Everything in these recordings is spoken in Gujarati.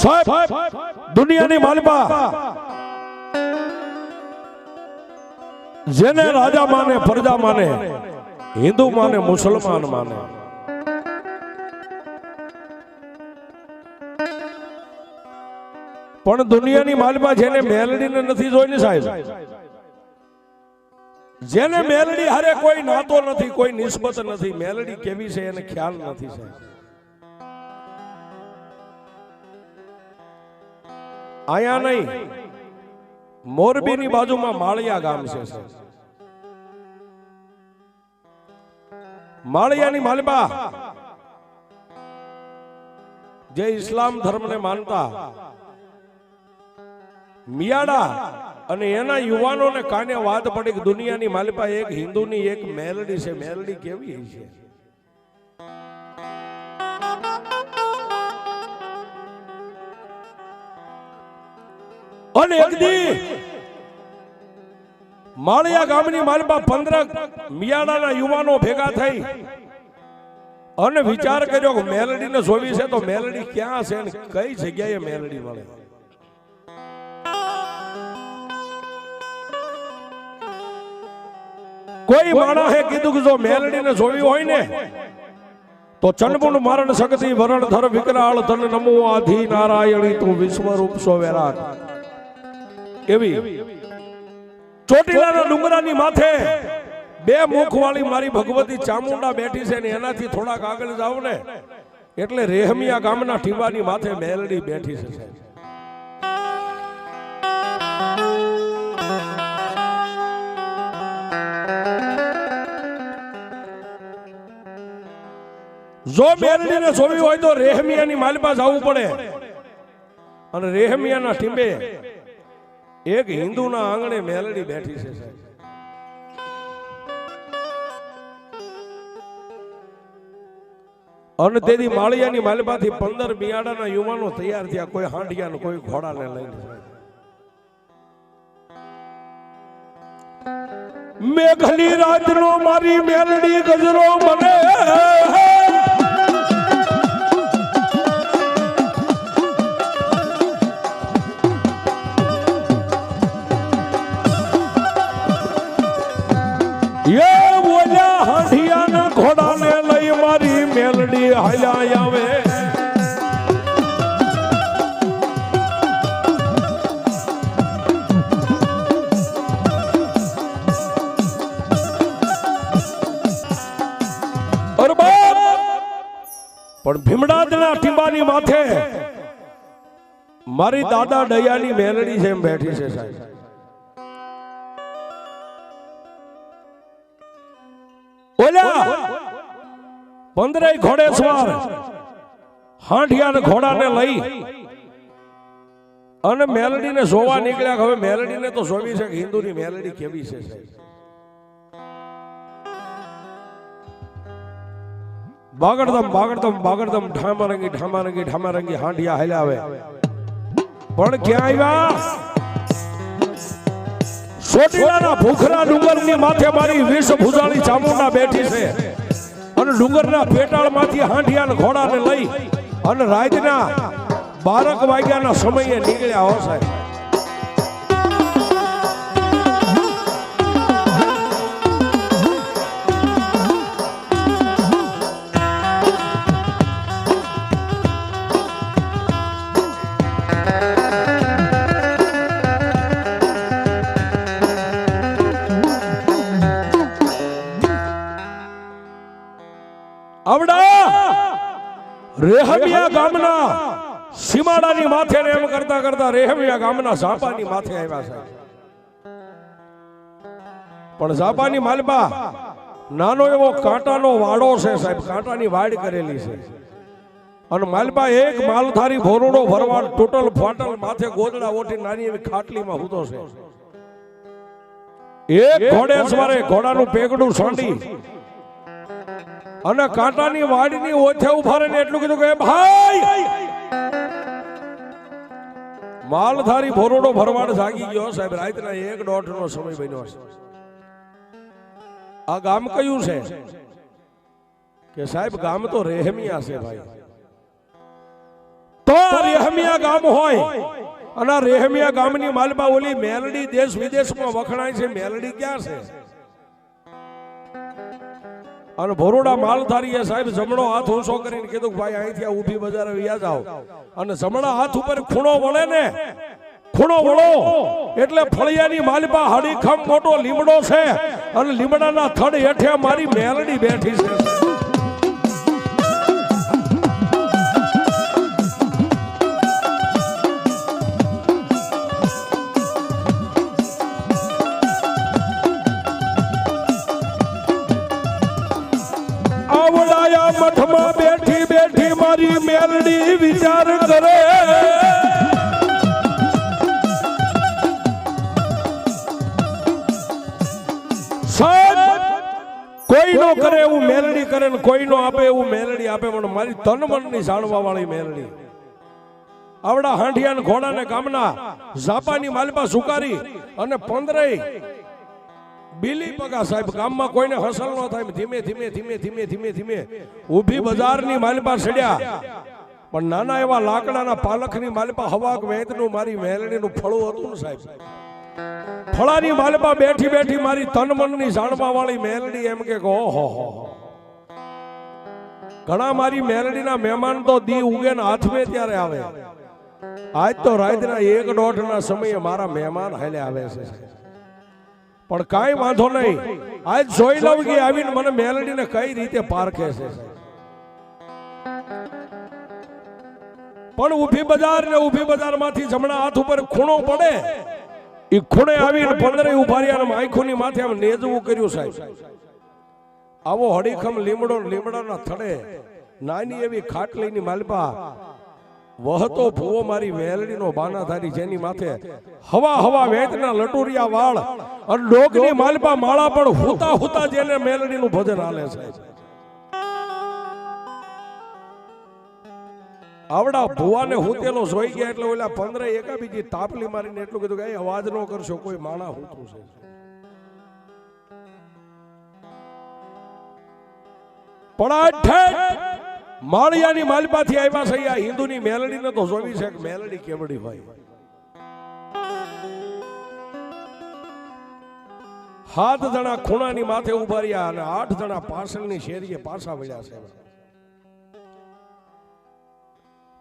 સાહેબ દુનિયાની માલિપા જેને રાજા માને પ્રજા માને હિન્દુ માને મુસલમાન માને પણ દુનિયાની માલિપા જેને મેલડીને નથી જોઈને સાહેબ જેને મેલડી હારે કોઈ નાતો નથી કોઈ નિસ્બત નથી મેલડી કેવી છે એને ખ્યાલ નથી સાહેબ આયા નહીં મોરબીની બાજુમાં માળિયા ગામ છે માળિયાની માલિપા જે ઇસ્લામ ધર્મને માનતા મિયાડા અને એના યુવાનોને કાને વાત પડી કે દુનિયાની માલિપા એક હિન્દુની એક મેલડી છે મેલડી કેવી છે અને એક દી માળિયા ગામની માલિપા 15 મિયાડાના યુવાનો ભેગા થઈ અને વિચાર કર્યો કે મેલડીને જોવી છે તો મેલડી ક્યાં છે અને કઈ જગ્યાએ મેલડી મળે કોઈ માણસે કીધું કે જો મેલડીને જોવી હોય ને તો ચંડમુંડ મારણ શક્તિ વરણ ધર વિકરાળ ધન નમો આધિ નારાયણી તું વિશ્વરૂપ સો વિરાટ એવી ચોટીલાના ડુંગરાની માથે બે મુખ વાળી મારી ભગવતી ચામુંડા બેઠી છે ને એનાથી થોડાક આગળ જાવ ને એટલે રેહમિયા ગામના ટીબાની માથે મેલડી બેઠી છે જો મેલડીને જોવી હોય તો રેહમિયાની માલિપા જવું પડે અને રેહમિયાના ટીંબે એક હિન્દુના આંગણે મેલડી બેઠી છે અને તેથી માળિયાની માલિપાથી 15 મિયાડાના યુવાનો તૈયાર થયા કોઈ હાંડિયા ને કોઈ ઘોડાને લઈને મેઘલી રાતનો મારી મેલડી ગજરો મને ઘોડાને લઈ મારી મેલડી હાલ્યા આવે પણ ભીમડાદના ટીંબાની માથે મારી દાદા દયાની મેલડી છે એમ બેઠી છે સાહેબ ઓલા 15 ઘોડેસવાર હાંડિયા ઘોડાને લઈ અને મેલડીને જોવા નીકળ્યા હવે મેલડીને તો જોવી છે કે હિન્દુની મેલડી કેવી છે બાગડદમ બાગડદમ બાગડદમ ઢામારંગી ઢામારંગી ઢામારંગી હાંડિયા હાલ્યા આવે પણ ક્યાં આવ્યા ચોટીલાના ભૂખરા ડુંગરની માથે મારી 20 ભુજાળી ચામુંડા બેઠી છે અને ડુંગરના પેટાળમાંથી હાંડિયા ઘોડાને લઈ અને રાતના 12 વાગ્યાના સમયે નીકળ્યા હો સાહેબ રેહમિયા ગામના સીમાડાની માથે ને એમ કરતા કરતા રેહમિયા ગામના ઝાપાની માથે આવ્યા છે પણ ઝાપાની માલિપા નાનો એવો કાંટાનો વાડો છે સાહેબ કાંટાની વાડ કરેલી છે અને માલિપા એક માલધારી ભોરડો ભરવાડ ટોટલ ફાટલ માથે ગોદડા ઓઠી નાની એવી ખાટલીમાં હૂતો છે એક ઘોડેસવારે ઘોડાનું પેગડું છોંડી અને કાંટાની વાડીની ઓછે ઉભા રહીને એટલું કીધું કે ભાઈ માલધારી ભોરડો ભરવાડ જાગી ગયો સાહેબ રાતના 1:30 નો સમય બન્યો છે આ ગામ કયું છે કે સાહેબ ગામ તો રેહમિયા છે ભાઈ તો રેહમિયા રેહમિયા ગામ હોય અને આ રેહમિયા ગામની માલપા ઓલી મેલડી દેશ વિદેશમાં વખણાય છે. મેલડી ક્યાં છે? અને ભોરોડા માલધારીએ સાહેબ જમણો હાથ ઊંચો કરીને કીધું કે ભાઈ અહીંથી ઊભી બજારે વ્યા જાઓ. અને જમણા હાથ ઉપર ખૂણો વળે ને, ખૂણો વળો એટલે ફળિયાની માલપા હડીખમ મોટો લીમડો છે અને લીમડાના થડ હેઠે મારી મેલડી બેઠી છે. આવડાયા મઠમાં બેઠી બેઠી મારી મેલડી વિચાર કરે. કોઈ નો કરે એવું મેલડી કરે ને કોઈ નો આપે એવું મેલડી આપે. પણ મારી તન મનની જાણવા વાળી મેલડી આવડા હાંડિયા ઘોડા ને ગામના ઝાપાની માલપા સુકારી અને 15 બીલી પગા સાહેબ ગામમાં કોઈને હસલ ન થાય. ધીમે ધીમે ધીમે ધીમે ધીમે ધીમે ઊભી બજારની માલપા ચડ્યા. પણ નાના એવા લાકડાના પાલખની માલપા હવાક વેતનું મારી મેલડીનું ફળું હતું ને સાહેબ. ફળાની માલપા બેઠી બેઠી મારી તન મનની જાણવા વાળી મેલડી એમ કે ઓહો ઘણા મારી મેલડીના મહેમાન તો દી ઉગે ને હાથમે ત્યારે આવે. આજ તો રાતના 1-1.5 ના સમયે મારા મહેમાન હાલે આવે છે. પણ કાંઈ વાંધો નહીં, આજ જોઈ લઉં કે આવીને મને મેલડીને કઈ રીતે પારખે છે. પણ ઊભી બજાર ને ઊભી બજારમાંથી જમણા હાથ ઉપર ખૂણો પડે. એ ખૂણે આવીને 15 ઉભા રહ્યા આંખોની માથે આમ નેજવું કર્યું સાહેબ. આવો હડીખમ લીમડો લીમડાના થડે નાની એવી ખાટલીની માલપા વહતો ભૂવો મારી મેલડીનો બાનાધારી જેની માથે હવા હવા વેતના લટુરિયા વાળ અને ડોકની માલપા માળા પણ હુતા હુતા જેને મેલડીનું ભજન હાલે છે. આવડા ભુવાને હુતેલો જોઈ ગયા એટલે ઓલા 15 એકાબીજી તાપલી મારીને એટલું કીધું કે અવાજ ન કરશો, કોઈ માણા હુતું છે. પણ માળિયાની માલપાથી આવ્યા છે. આ હિન્દુની મેલડીને તો જોવી છે કે મેલડી કેવડી હોય. 7 જણા ખૂણાની માથે ઉભા રહ્યા અને 8 જણા પાછળની શેરીએ પાછા વળ્યા છે.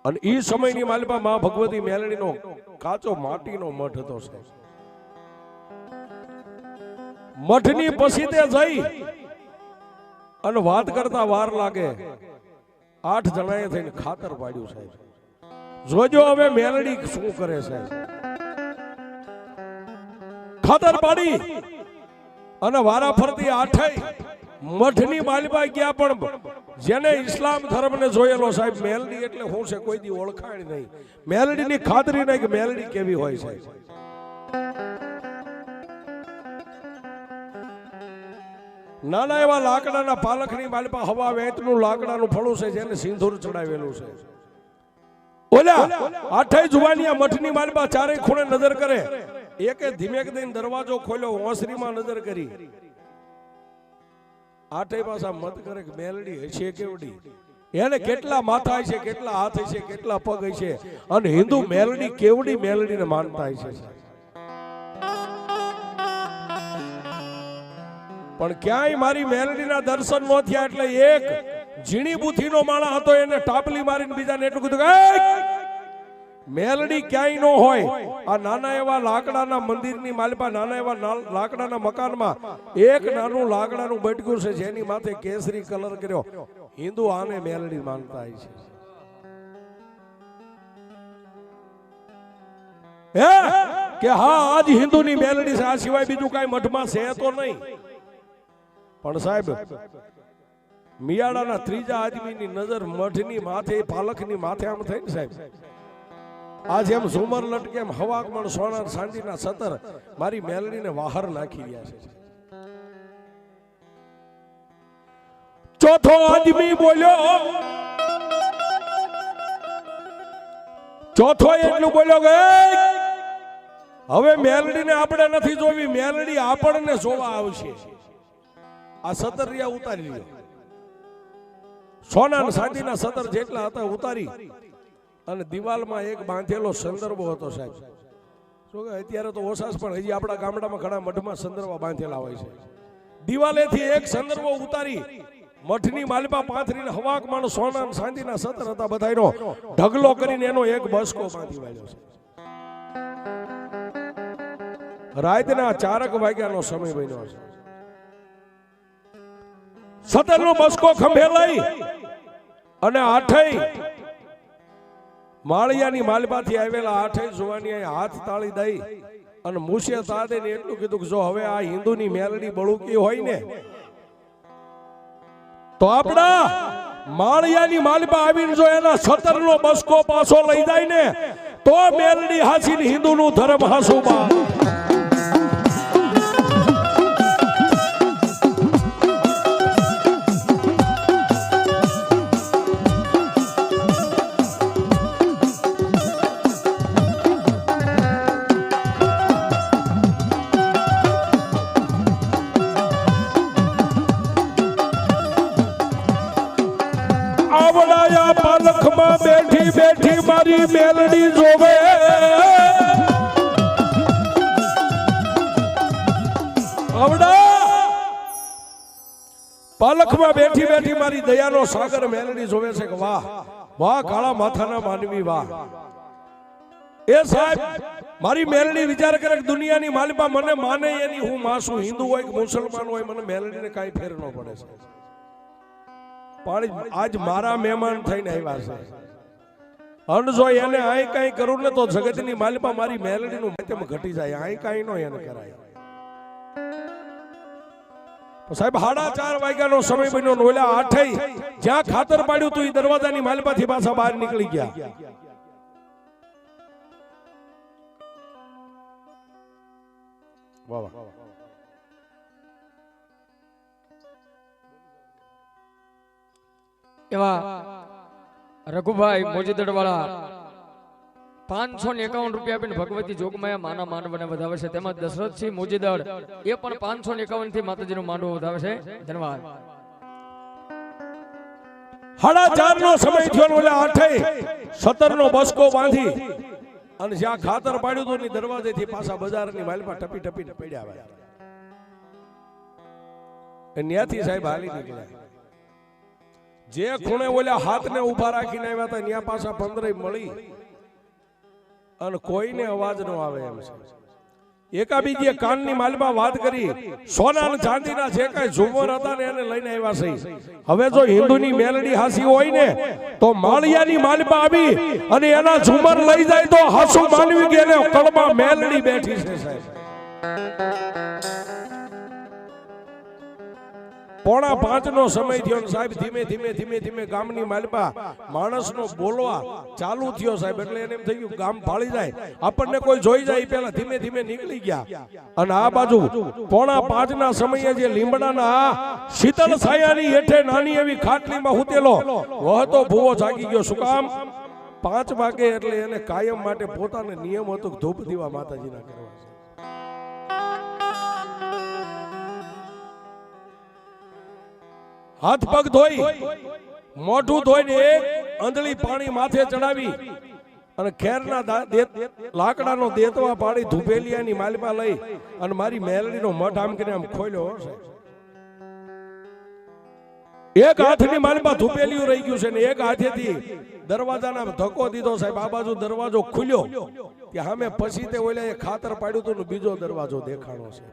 અને ઈ સમયની માલપા માં ભગવતી મેલડીનો કાચો માટીનો મઠ હતો છે. મઠની પછી તે જઈ અને વાત કરતા વાર લાગે. 8 જણાએ થઈને ખાતર પાડ્યું સાહેબ. જોજો હવે મેલડી શું કરે છે. ખાતર પાડી અને વારા ફરતી 8 મઠની માલપા ગયા. પણ જેને ઇસ્લામ ધર્મને જોયેલો સાહેબ મેલડી એટલે શું છે કોઈ દી ઓળખાણ નહીં. મેલડીની ખાતરી નહીં કે મેલડી કેવી હોય છે. નાના એવા લાકડાના પાલખની માલપા હવા વેતનું લાકડાનું ફળું છે જેને સિંદૂર ચડાવેલું છે. ઓલા 8 જુવાનિયા મઠની માલપા ચારે ખૂણે નજર કરે. એકે ધીમેક દઈને દરવાજો ખોલ્યો, ઓસરીમાં નજર કરી. 8 પાછા મત કરે કે મેલડી હશે કેવડી, એને કેટલા માથા છે, કેટલા હાથ છે, કેટલા પગ છે. અને હિન્દુ મેલડી કેવડી મેલડીને માનતા છે. પણ ક્યાંય મારી મેલડીના દર્શન ન થયા. એટલે એક ઝીણી બુથીનો માણા હતો એને ટાપલી મારીને બીજાને એટલું કીધું કે મેલડી ક્યાંય ન હોય. આ નાના એવા લાકડાના મંદિરની માલપા નાના એવા લાકડાના મકાનમાં એક નાનું લાકડાનું બટકું છે જેની માથે કેસરી કલર કર્યો. હિન્દુ આને મેલડી માનતા છે. કે હા આજ હિન્દુની મેલડી છે, આ સિવાય બીજું કઈ મઠમાં છે તો નહીં. પણ સાહેબ મિયાડાના ત્રીજા આદમીની નજર મઠની માથે પાલખની માથે આમ થઈ ને સાહેબ. આજ એમ ઝુમર લટકે એમ હવાકમણ સોના સાંજીના સતર મારી મેલડીને વાહર નાખી રહ્યા છે. ચોથો આદમી બોલ્યો, ચોથો એટલું બોલ્યો કે હવે મેલડીને આપણે નથી જોવી, મેલડી આપણને જોવા આવશે. આ સતરિયા ઉતારી લ્યો. સોના સાંજીના સતર જેટલા હતા ઉતારી અને દિવાલમાં એક બાંધેલો સંદર્ભ હતો સાહેબ. શું કે અત્યારે તો ઓછા પણ હજી આપણા ગામડામાં ઘણા મઠમાં સંદર્ભ બાંધેલા હોય છે. દિવાલેથી એક સંદર્ભ ઉતારી મઠની માલપા પાથરીને હવાક માણો સોના ચાંદીના સતર હતા બધાયનો ઢગલો કરીને એનો એક બસકો બાંધી વાળ્યો છે. રાતના 4 વાગ્યાનો સમય બન્યો છે. સતરનો બસકો ખંભે લઈ અને આઠેય માળિયાની માલપાથી આવેલા આઠેય જુવાની હાથ તાળી દઈ અને મુશે તાદે ને એટલું કીધું કે જો હવે આ હિન્દુની મેલડી બળુકી હોય ને તો આપણા માળિયાની માલપા આવીને જો એના સતરનો બસકો પાછો લઈ જાય ને તો મેલડી હાસીને હિન્દુનું ધર્મ હાસુબા. આવડાયા પાલખમાં બેઠી બેઠી મારી મેલડી જોવે. આવડા પાલખમાં બેઠી બેઠી મારી દયાનો સાગર મેલડી જોવે છે કે વાહ વાહ કાળા માથાના માનવી વાહ. એ સાહેબ મારી મેલડી વિચાર કરે કે દુનિયાની માલિપા મને માને એની હું માસું હિન્દુ હોય કે મુસલમાન હોય મને મેલડીને કાંઈ ફેર ન પડે છે. આજ મારા મહેમાન થઈને આવ્યા છે અને જો એને આઈ કઈ કરું ને તો જગતની માલિપા મારી મેલડીનું માધ્યમ ઘટી જાય. આઈ કઈ નો એને કરાય. સાહેબ 4:30 વાગ્યાનો સમય બન્યો. ઓલા આઠેય જ્યાં ખાતર પાડ્યું તું એ દરવાજાની માલિપાથી પાછા બહાર નીકળી ગયા. વાહ વાહ. એવા રઘુભાઈ મોજીદડ વાળા 551 રૂપિયા આપીને ભગવતી જોગમાયા માના માંડવને વધાવે છે. તેમજ દશરથસિંહ મોજીદડ એ પણ 551 થી માતાજીનું માંડવો વધાવે છે. ધન્યવાદ. 4:30 નો સમય થયો. ઓલા આઠેય સતરનો બસકો બાંધી અને જ્યાં ખાતર પાડ્યું હતું ની દરવાજેથી પાછા બજારની માલમાં ટપી ટપીને પડ્યા આવ્યા. ત્યાંથી સાહેબ હાલી નીકળ્યા. જે ખૂણે ઓલા હાથને ઉભા રાખીને આવ્યા હતા ત્યાં પાછા 15 મળી અને કોઈને અવાજ ન આવે એમ છે. એકાબીજીએ કાનની માલમાં વાત કરી સોના અને ચાંદીના જે કાંઈ ઝુમર હતા ને એને લઈને આવ્યા છે. હવે જો હિન્દુની મેલડી હાસી હોય ને તો માળિયાની માલમાં આવી અને એના ઝુમર લઈ જાય તો હાસુ માનવી કે એને કળમાં મેલડી બેઠી છે સાહેબ. 4:45 નો સમય થયો ને સાહેબ ધીમે ધીમે ધીમે ધીમે ગામની માલપા માણસનો બોલવા ચાલુ થયો સાહેબ. એટલે એને એમ થઈ ગયું ગામ ફાળી જાય આપણને કોઈ જોઈ જાય પેલા ધીમે ધીમે નીકળી ગયા. અને આ બાજુ 4:45 ના સમયે જે લીમડાના શીતળ છાયાની હેઠે નાની એવી ખાટલીમાં હુતેલો વહતો ભૂવો જાગી ગયો. શું કામ? 5 વાગે એટલે એને કાયમ માટે પોતાને નિયમ હતો ધૂપ દીવા માતાજીના કરવા. હાથ પગ ધોઈ મોઢું ધોઈને એક અંધળી પાણી માથે ચડાવી અને ખેરના લાકડાનો દેતવા પાડી ધુપેલિયાની માલમાં લઈ અને મારી મેલડીનો મઠ આમ કરીને આમ ખોલ્યો. એક હાથની માલમાં ધુપેલિયું રહી ગયું છે ને એક હાથેથી દરવાજાના ધક્કો દીધો સાહેબ. આ બાજુ દરવાજો ખુલ્યો ત્યાં સામે પછી તે ઓલા ખાતર પાડ્યું હતું ને બીજો દરવાજો દેખાણો છે.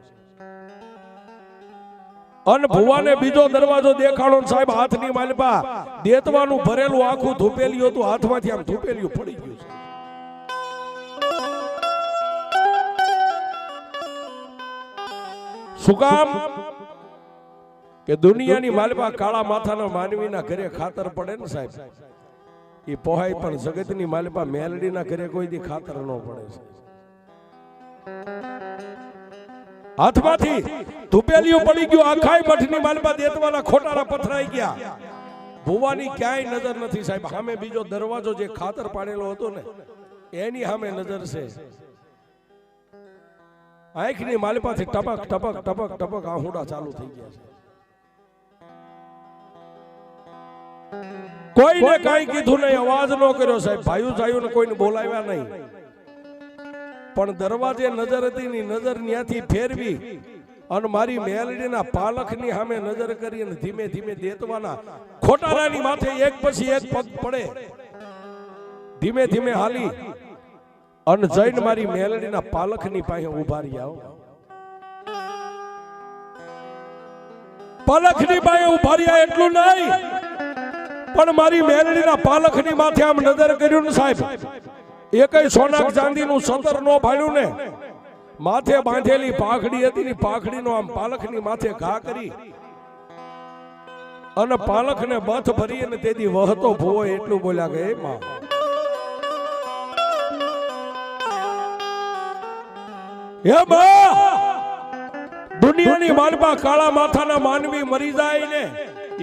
અને ભુવાને બીજો દરવાજો દેખાડો સાહેબ. હાથની માલપા દેતવાનું ભરેલું આખું ધુપેલિયું હતું. હાથમાંથી આમ ધુપેલિયું પડી ગયું છે. શું કામ? કે દુનિયાની માલપા કાળા માથાના માનવીના ઘરે ખાતર પડે ને સાહેબ એ પોહાય પણ જગતની માલપા મેલડીના ઘરે કોઈ દી ખાતર ન પડે છે. હાથમાંથી ધુપેલિયું પડી ગયું. આખાય મઠની માલપા દેતવાના ખોટારા પથરાઈ ગયા. ભુવાની ક્યાંય નજર નથી સાહેબ. સામે બીજો દરવાજો જે ખાતર પાડેલો હતો ને એની સામે નજર છે. આંખની માલપાથી ટપક ટપક ટપક ટપક આહુડા ચાલુ થઈ ગયા છે. કોઈને કાંઈ કીધું નહીં, અવાજ ન કર્યો સાહેબ, ભાઈઓ જાયુને કોઈને બોલાવ્યા નહીં, પણ દરવાજે નજર હતી ની નજર ત્યાંથી ફેરવી અને મારી મેલડીના પાલખની સામે નજર કરી અને ધીમે ધીમે દેતવાના ખોટારાની માથે એક પછી એક પગ પડે, ધીમે ધીમે હાલી અને જઈને મારી મેલડીના પાલખની પાસે ઉભા રહ્યા. પાલખની પાસે ઉભા રહ્યા એટલું નહીં, પણ મારી મેલડીના પાલખની માથે આમ નજર કર્યું ને સાહેબ, એકય સોના ચાંદીનું સતર નો ભાડ્યું ને, માથે બાંધેલી પાઘડી હતી ને પાઘડીનો આમ પાલખની માથે ઘા કરી અને પાલખને બથ ભરી અને તેથી વહતો ભૂવો એટલું બોલ્યા કે હે માં, હે માં, દુનિયાની માલમાં કાળા માથાના માનવી મરી જાય ને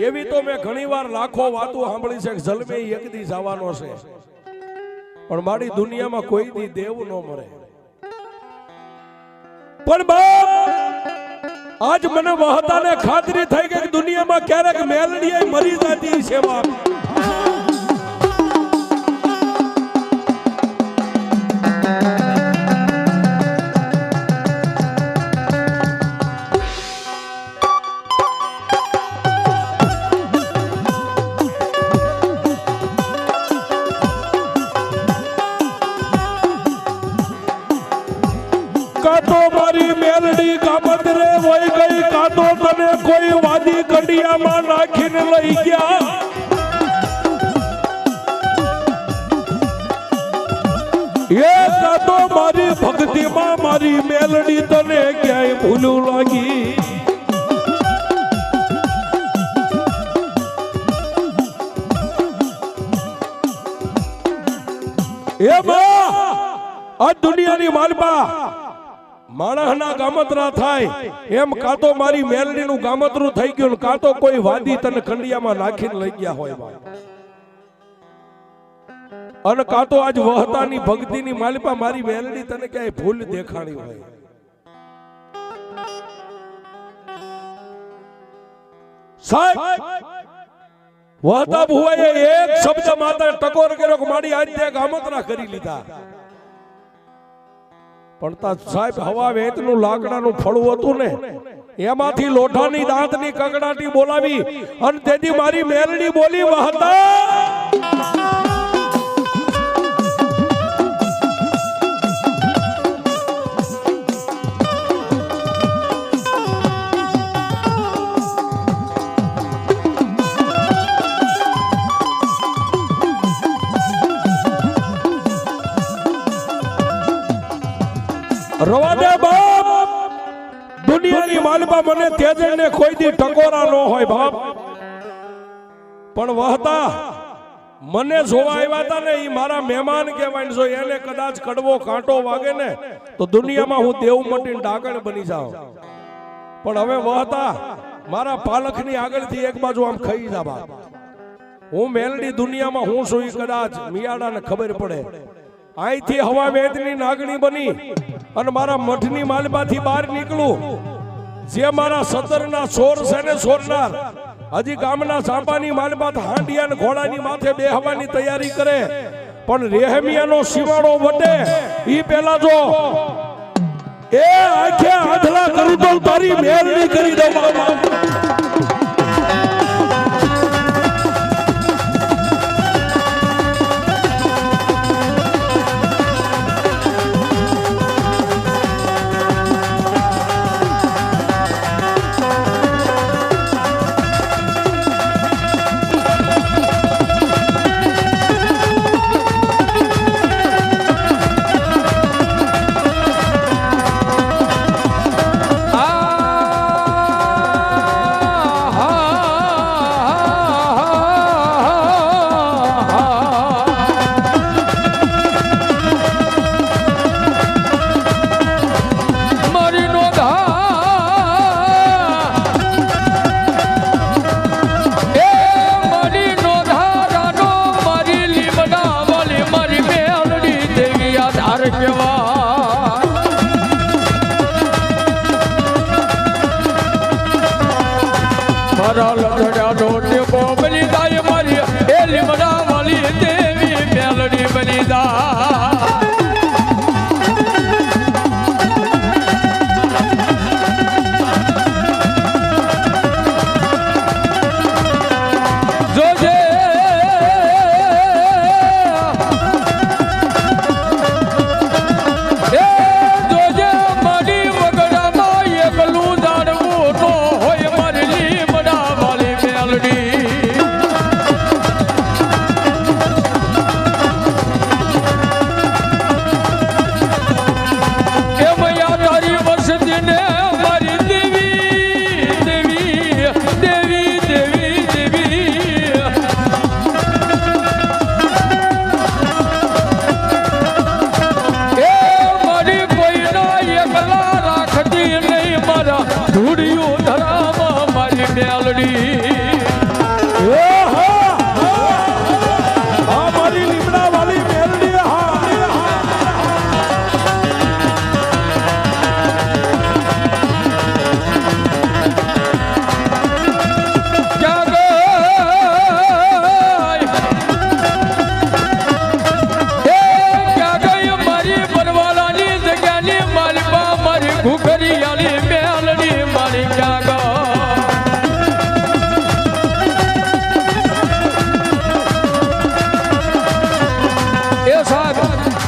એવી તો મેં ઘણીવાર લાખો વાતો સાંભળી છે કે જલમે એક દી જવાનો છે, પણ મારી દુનિયામાં કોઈ દી દેવ ન મરે. પણ બાપ આજ મને વહતાને ખાતરી થઈ કે દુનિયામાં ક્યારેક મેલડી મરી જતી છે બાપ. કાતો મારી મેલડી કામત રે વઈ ગઈ, કાતો તને કોઈ વાદી કંડિયામાં નાખીને લઈ ગયા. એ કાતો મારી ભક્તિમાં મારી મેલડી તને ક્યાંય ભૂલું લાગી. એ માં આ દુનિયાની માલપા માણસના ગામતરા થાય એમ કાતો મારી મેલડીનું ગામતરું થઈ ગયું, કાતો કોઈ વાદી તને ખંડિયામાં નાખીને લઈ ગયા હોય અને કાતો આજ વહતાની ભક્તિની માલિપા મારી મેલડી તને ક્યાંય ભૂલ દેખાણી હોય. સાહેબ વહતા ભુવાએ એક શબ્દ માતા ટકોર કર્યો કે મારી આજ તે ગામતરા કરી લીધા, પણ તા સાહેબ હવા વેતનું લાકડાનું ફળું હતું ને એમાંથી લોઢાની દાંતની કગડાટી બોલાવી અને તેથી મારી મેલડી બોલી વહતા. રવા દે બાપ, દુનિયાની માલપા મને તેજને કોઈ દી ટકોરા ન હોય બાપ, પણ વહતા મને જોવા આવ્યા હતા ને એ મારા મહેમાન કહેવાય, જો એને કદાચ કડવો કાંટો વાગે ને તો દુનિયામાં હું દેવ મટીને ડાકણ બની જાઉં, પણ હવે વહતા મારા પાલખની આગળથી એક બાજુ આમ ખાઈ જા બાપ. હું મેલડી દુનિયામાં હું છું એ કદાચ મિયાડાને ખબર પડે. અહીંથી હવા વેદની નાગણી બની અને મારા મઠની માલબાથી બહાર નીકળું, જે મારા સતરના સોર છે ને સોરનાર હજી ગામના સાંપાની માલબાત હાંડિયા ઘોડાની માથે બેહવાની તૈયારી કરે, પણ રેહમિયાનો શિવાળો વટે ઈ પેલા જો એ આંખે આંધળા કરું તો તારી મેલડી કરી દઉં બાબા.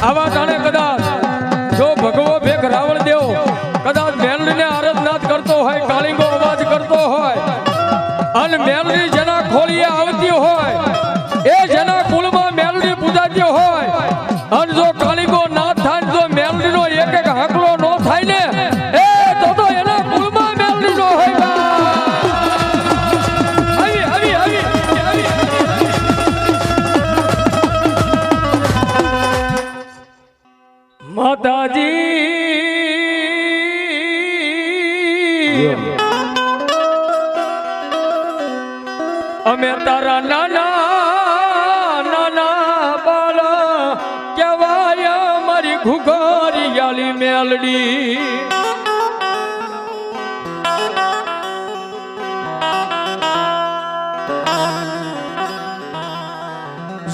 આવા ટાણે કદાચ જો ભગવો ભેખ રાવણ દેવ કદાચ મેલડીને આરાધનાથ કરતો હોય, કાલિંગો અવાજ કરતો હોય અને મેલડી જેના ખોળીએ આવતી હોય, એ જેના કુળમાં મેલડી પૂજાતી હોય અને જો કાલિંગો ના થાય, જો મેલડીનો એક એક હાકલો નો થાય ને, એ તો એના કુળમાં મેલડી નો હોય. માતાજી અમે તારા નાના નાના બાળા કહેવાય મારી ઘુઘરી યાલી મેલડી.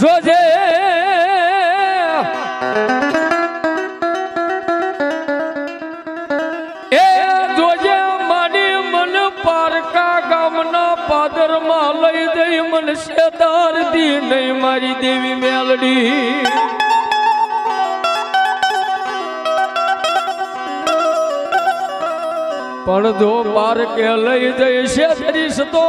જોજે પાદરમાં લઈ જઈ મને શેતાર દી નહીં મારી દેવી મેલડી. પણ જો પારકે લઈ જઈ શેતરીશ તો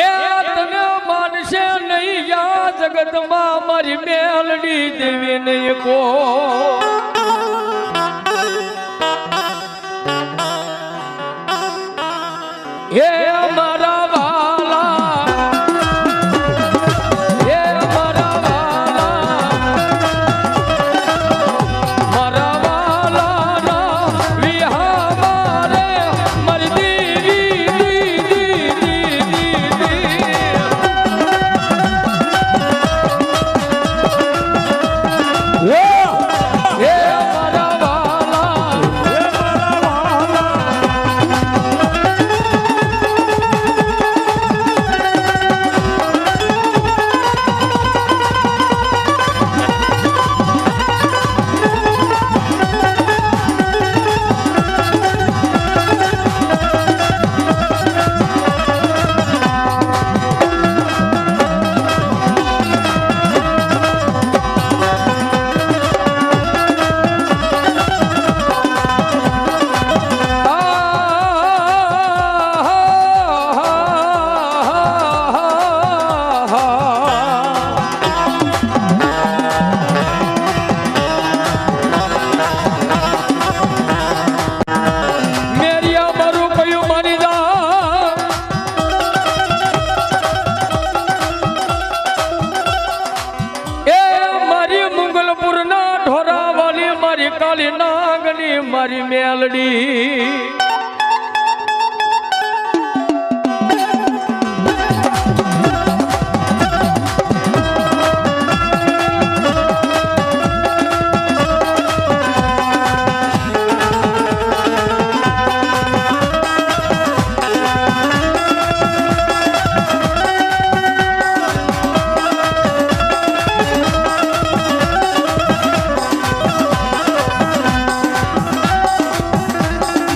એ તને માનશે નહીં, યા જગતમાં મારી મેલડી દેવી નહીં કો. એ મારા વાલા, એ મારા વાલા, મારા વાલા ના વિહા મારે મારી દીવી કાલી નાગની મારી મેલડી.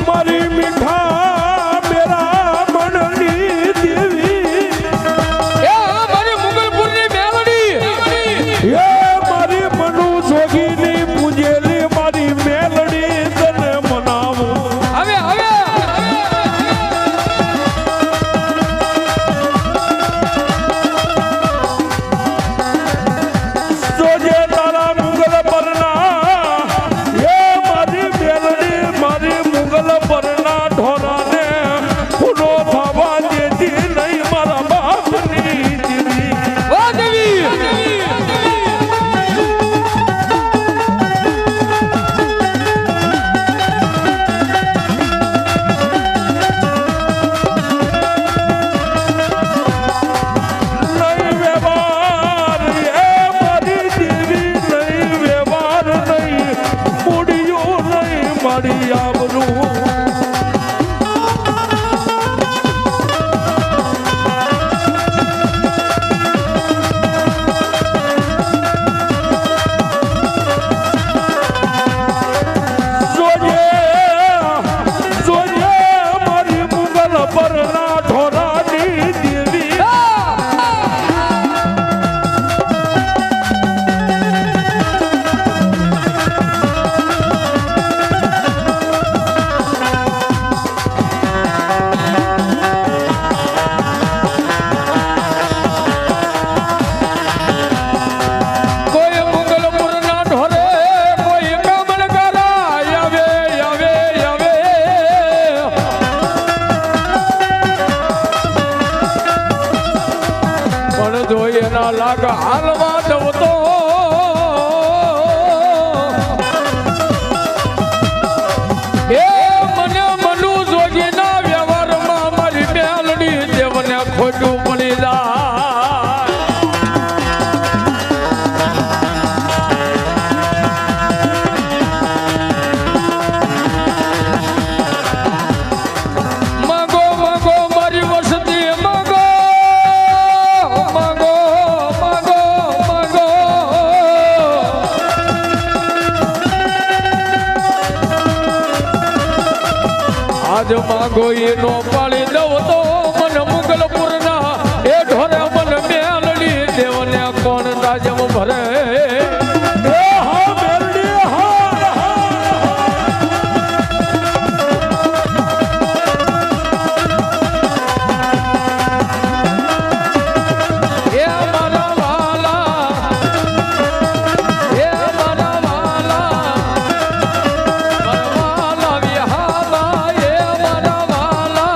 મારી ના લાગ હાલવા દઉં તો એ મને મનુ જોગીના વ્યવહારમાં મારી મેલડી દેવને ખોટું પડી જાય માંગો માંગો મારી વસતી માંગો માંગો માંગો માંગો આજ માંગો એનો પાળી દઉં તો મને મુગલપુરના એ ઢોરે મને મેલડી દેવને કોણ તાજમ ભરે એ હા મેલડી હા એ મારા વાલા એ મારા વાલા વિહામા એ મારા વાલા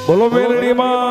બોલો મેલડી માં